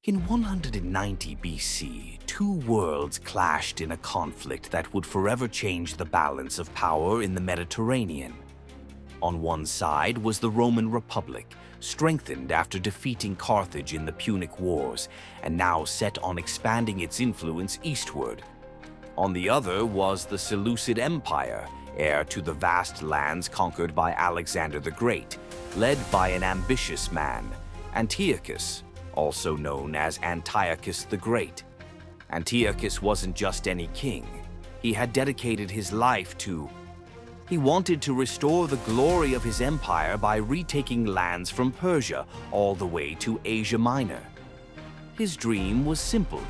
In 190 BC, two worlds clashed in a conflict that would forever change the balance of power in the Mediterranean. On one side was the Roman Republic, strengthened after defeating Carthage in the Punic Wars, and now set on expanding its influence eastward. On the other was the Seleucid Empire, heir to the vast lands conquered by Alexander the Great, led by an ambitious man, Antiochus, also known as Antiochus the Great. Antiochus wasn't just any king. He had dedicated his life to... He wanted to restore the glory of his empire by retaking lands from Persia all the way to Asia Minor. His dream was simple: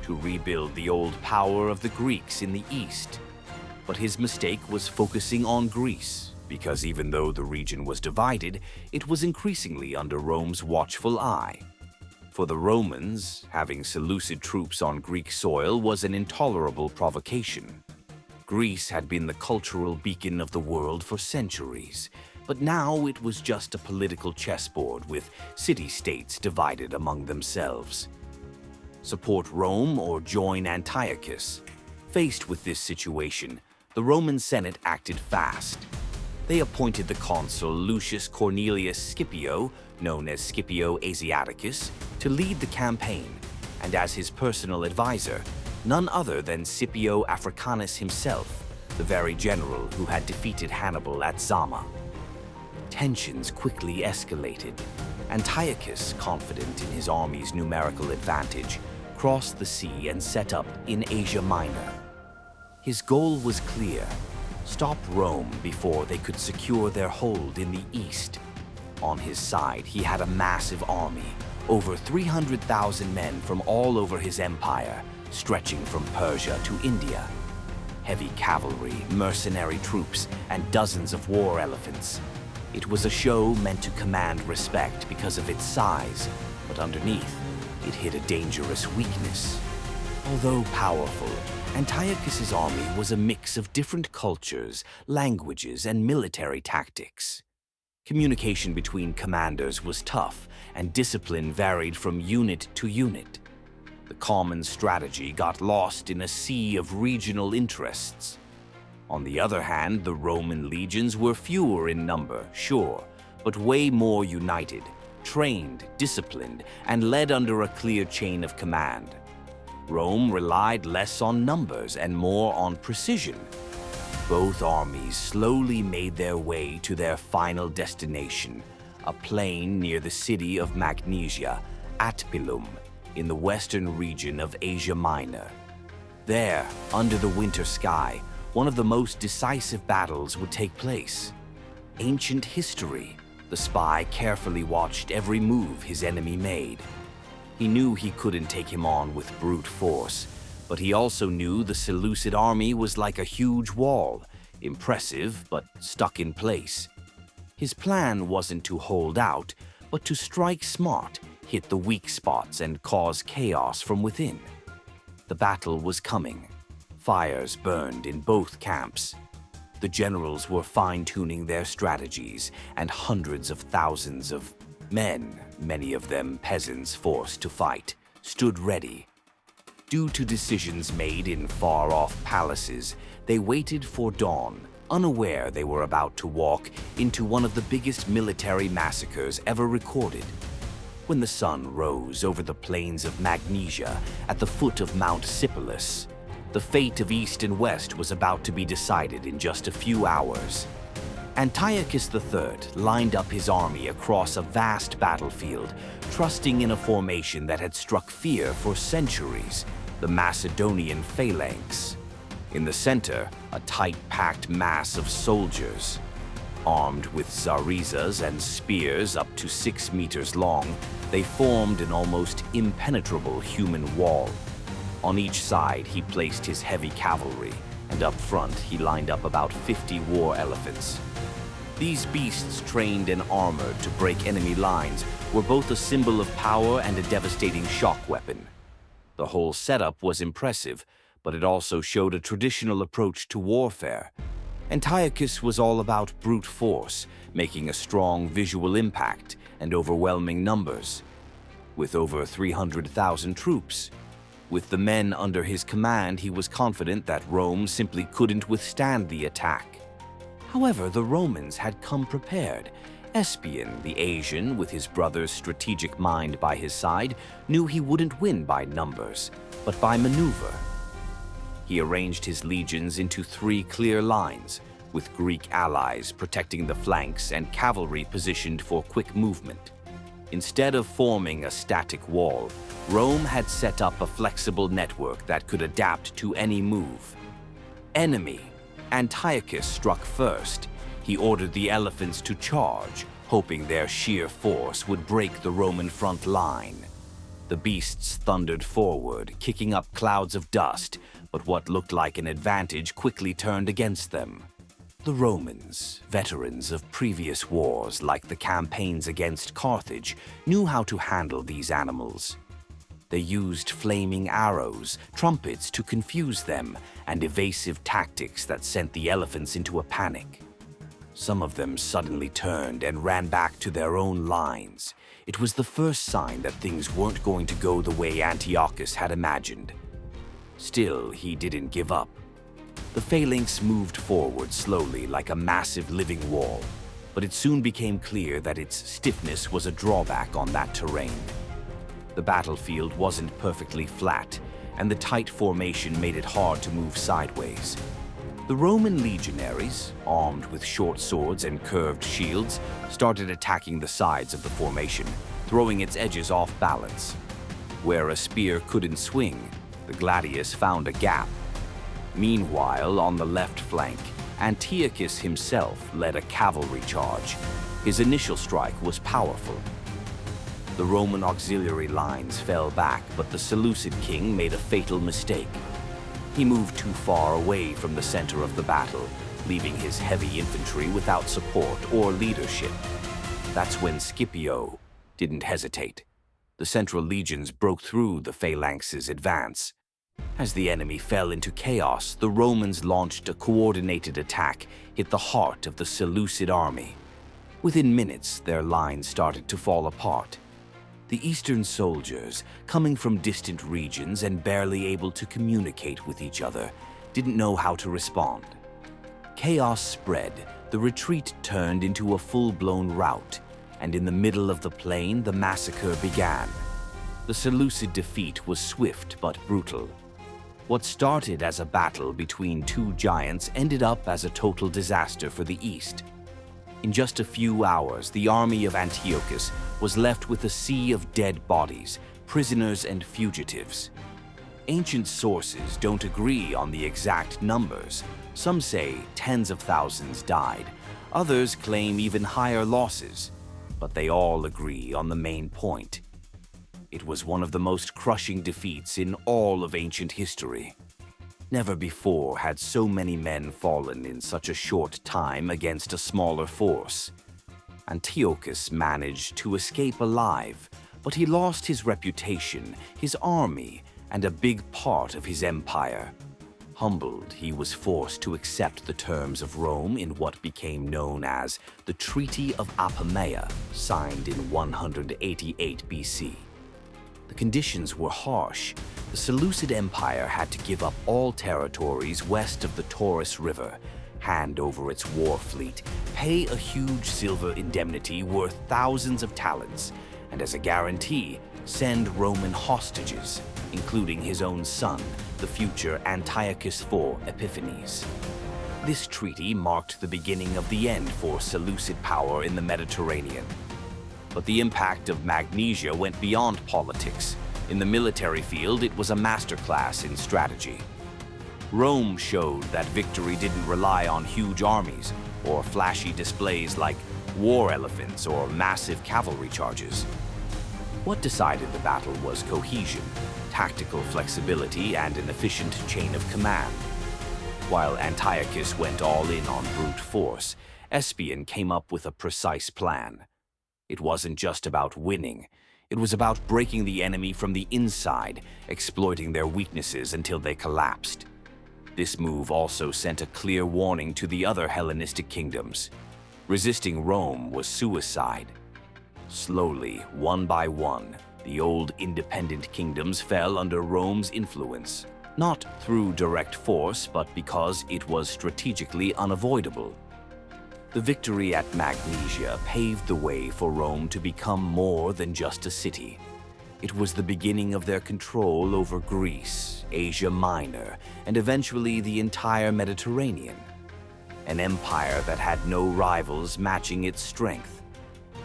to rebuild the old power of the Greeks in the east. But his mistake was focusing on Greece, because even though the region was divided, it was increasingly under Rome's watchful eye. For the Romans, having Seleucid troops on Greek soil was an intolerable provocation. Greece had been the cultural beacon of the world for centuries, but now it was just a political chessboard with city-states divided among themselves. Support Rome or join Antiochus? Faced with this situation, the Roman Senate acted fast. They appointed the consul Lucius Cornelius Scipio, known as Scipio Asiaticus, to lead the campaign, and as his personal advisor, none other than Scipio Africanus himself, the very general who had defeated Hannibal at Zama. Tensions quickly escalated. Antiochus, confident in his army's numerical advantage, crossed the sea and set up in Asia Minor. His goal was clear: stop Rome before they could secure their hold in the east. On his side, he had a massive army, over 300,000 men from all over his empire, stretching from Persia to India. Heavy cavalry, mercenary troops, and dozens of war elephants. It was a show meant to command respect because of its size, but underneath, it hid a dangerous weakness. Although powerful, Antiochus's army was a mix of different cultures, languages, and military tactics. Communication between commanders was tough, and discipline varied from unit to unit. The common strategy got lost in a sea of regional interests. On the other hand, the Roman legions were fewer in number, sure, but way more united, trained, disciplined, and led under a clear chain of command. Rome relied less on numbers and more on precision. Both armies slowly made their way to their final destination, a plain near the city of Magnesia, Atpilum, in the western region of Asia Minor. There, under the winter sky, one of the most decisive battles would take place. Ancient history, the spy carefully watched every move his enemy made. He knew he couldn't take him on with brute force, but he also knew the Seleucid army was like a huge wall, impressive but stuck in place. His plan wasn't to hold out, but to strike smart, hit the weak spots, and cause chaos from within. The battle was coming. Fires burned in both camps. The generals were fine-tuning their strategies, and hundreds of thousands of men, many of them peasants forced to fight, stood ready. Due to decisions made in far-off palaces, they waited for dawn, unaware they were about to walk into one of the biggest military massacres ever recorded. When the sun rose over the plains of Magnesia at the foot of Mount Sipylus, the fate of East and West was about to be decided in just a few hours. Antiochus III lined up his army across a vast battlefield, trusting in a formation that had struck fear for centuries, the Macedonian phalanx. In the center, a tight-packed mass of soldiers. Armed with zarizas and spears up to 6 meters long, they formed an almost impenetrable human wall. On each side, he placed his heavy cavalry, and up front, he lined up about 50 war elephants. These beasts, trained and armored to break enemy lines, were both a symbol of power and a devastating shock weapon. The whole setup was impressive, but it also showed a traditional approach to warfare. Antiochus was all about brute force, making a strong visual impact and overwhelming numbers. with over 300,000 troops. With the men under his command, he was confident that Rome simply couldn't withstand the attack. However, the Romans had come prepared. Espion, the Asian, with his brother's strategic mind by his side, knew he wouldn't win by numbers, but by maneuver. He arranged his legions into 3 clear lines, with Greek allies protecting the flanks and cavalry positioned for quick movement. Instead of forming a static wall, Rome had set up a flexible network that could adapt to any move. Enemy. Antiochus struck first. He ordered the elephants to charge, hoping their sheer force would break the Roman front line. The beasts thundered forward, kicking up clouds of dust, but what looked like an advantage quickly turned against them. The Romans, veterans of previous wars like the campaigns against Carthage, knew how to handle these animals. They used flaming arrows, trumpets to confuse them, and evasive tactics that sent the elephants into a panic. Some of them suddenly turned and ran back to their own lines. It was the first sign that things weren't going to go the way Antiochus had imagined. Still, he didn't give up. The phalanx moved forward slowly like a massive living wall, but it soon became clear that its stiffness was a drawback on that terrain. The battlefield wasn't perfectly flat, and the tight formation made it hard to move sideways. The Roman legionaries, armed with short swords and curved shields, started attacking the sides of the formation, throwing its edges off balance. Where a spear couldn't swing, the gladius found a gap. Meanwhile, on the left flank, Antiochus himself led a cavalry charge. His initial strike was powerful. The Roman auxiliary lines fell back, but the Seleucid king made a fatal mistake. He moved too far away from the center of the battle, leaving his heavy infantry without support or leadership. That's when Scipio didn't hesitate. The central legions broke through the phalanx's advance. As the enemy fell into chaos, the Romans launched a coordinated attack, hit the heart of the Seleucid army. Within minutes, their lines started to fall apart. The eastern soldiers, coming from distant regions and barely able to communicate with each other, didn't know how to respond. Chaos spread, the retreat turned into a full-blown rout, and in the middle of the plain, the massacre began. The Seleucid defeat was swift but brutal. What started as a battle between 2 giants ended up as a total disaster for the East. In just a few hours, the army of Antiochus was left with a sea of dead bodies, prisoners and fugitives. Ancient sources don't agree on the exact numbers. Some say tens of thousands died. Others claim even higher losses. But they all agree on the main point. It was one of the most crushing defeats in all of ancient history. Never before had so many men fallen in such a short time against a smaller force. Antiochus managed to escape alive, but he lost his reputation, his army, and a big part of his empire. Humbled, he was forced to accept the terms of Rome in what became known as the Treaty of Apamea, signed in 188 BC. The conditions were harsh. The Seleucid Empire had to give up all territories west of the Taurus River, hand over its war fleet, pay a huge silver indemnity worth thousands of talents, and as a guarantee, send Roman hostages, including his own son, the future Antiochus IV Epiphanes. This treaty marked the beginning of the end for Seleucid power in the Mediterranean. But the impact of Magnesia went beyond politics. In the military field, it was a masterclass in strategy. Rome showed that victory didn't rely on huge armies or flashy displays like war elephants or massive cavalry charges. What decided the battle was cohesion, tactical flexibility, and an efficient chain of command. While Antiochus went all in on brute force, Espion came up with a precise plan. It wasn't just about winning. It was about breaking the enemy from the inside, exploiting their weaknesses until they collapsed. This move also sent a clear warning to the other Hellenistic kingdoms. Resisting Rome was suicide. Slowly, one by one, The old independent kingdoms fell under Rome's influence, not through direct force, but because it was strategically unavoidable. The victory at Magnesia paved the way for Rome to become more than just a city. It was the beginning of their control over Greece, Asia Minor, and eventually the entire Mediterranean. An empire that had no rivals matching its strength.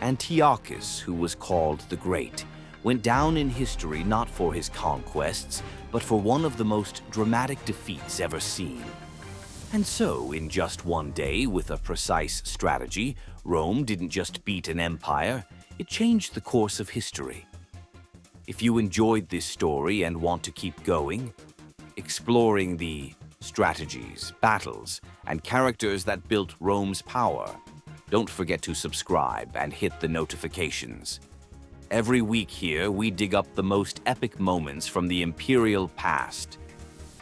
Antiochus, who was called the Great, went down in history not for his conquests, but for one of the most dramatic defeats ever seen. And so, in just one day, with a precise strategy, Rome didn't just beat an empire, it changed the course of history. If you enjoyed this story and want to keep going, exploring the strategies, battles, and characters that built Rome's power, don't forget to subscribe and hit the notifications. Every week here, we dig up the most epic moments from the imperial past.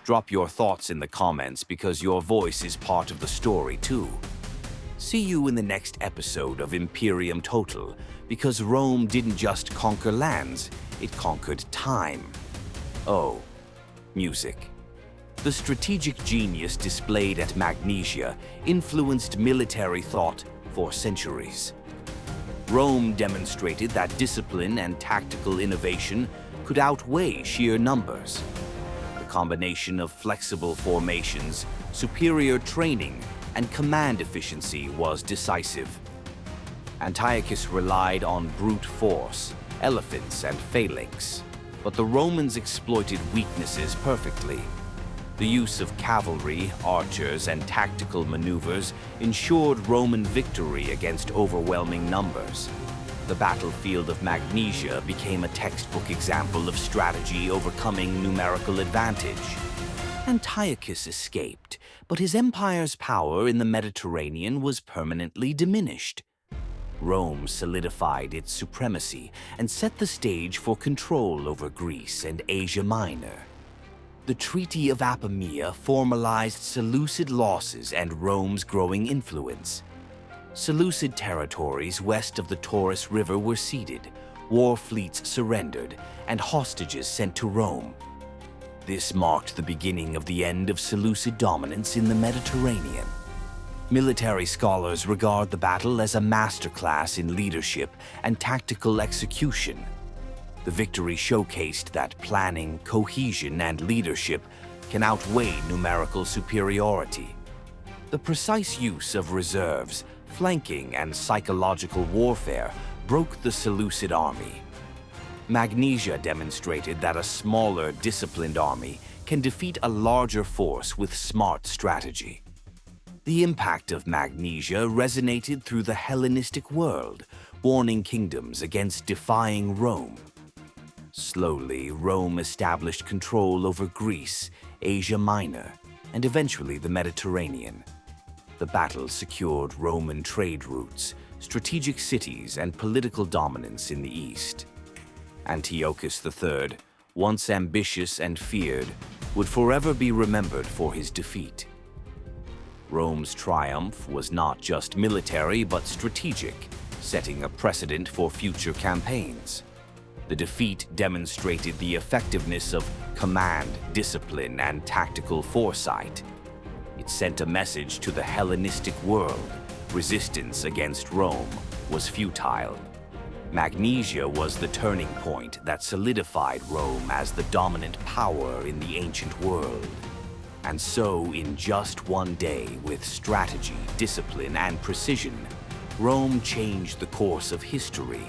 Drop your thoughts in the comments because your voice is part of the story too. See you in the next episode of Imperium Total, because Rome didn't just conquer lands, it conquered time. Oh, music. The strategic genius displayed at Magnesia influenced military thought for centuries. Rome demonstrated that discipline and tactical innovation could outweigh sheer numbers. The combination of flexible formations, superior training, and command efficiency was decisive. Antiochus relied on brute force, elephants, and phalanx, but the Romans exploited weaknesses perfectly. The use of cavalry, archers, and tactical maneuvers ensured Roman victory against overwhelming numbers. The battlefield of Magnesia became a textbook example of strategy overcoming numerical advantage. Antiochus escaped, but his empire's power in the Mediterranean was permanently diminished. Rome solidified its supremacy and set the stage for control over Greece and Asia Minor. The Treaty of Apamea formalized Seleucid losses and Rome's growing influence. Seleucid territories west of the Taurus River were ceded, war fleets surrendered, and hostages sent to Rome. This marked the beginning of the end of Seleucid dominance in the Mediterranean. Military scholars regard the battle as a masterclass in leadership and tactical execution. The victory showcased that planning, cohesion, and leadership can outweigh numerical superiority. The precise use of reserves, flanking, and psychological warfare broke the Seleucid army. Magnesia demonstrated that a smaller, disciplined army can defeat a larger force with smart strategy. The impact of Magnesia resonated through the Hellenistic world, warning kingdoms against defying Rome. Slowly, Rome established control over Greece, Asia Minor, and eventually the Mediterranean. The battle secured Roman trade routes, strategic cities, and political dominance in the east. Antiochus III, once ambitious and feared, would forever be remembered for his defeat. Rome's triumph was not just military but strategic, setting a precedent for future campaigns. The defeat demonstrated the effectiveness of command, discipline, and tactical foresight. It sent a message to the Hellenistic world: resistance against Rome was futile. Magnesia was the turning point that solidified Rome as the dominant power in the ancient world. And so, in just one day, with strategy, discipline, and precision, Rome changed the course of history,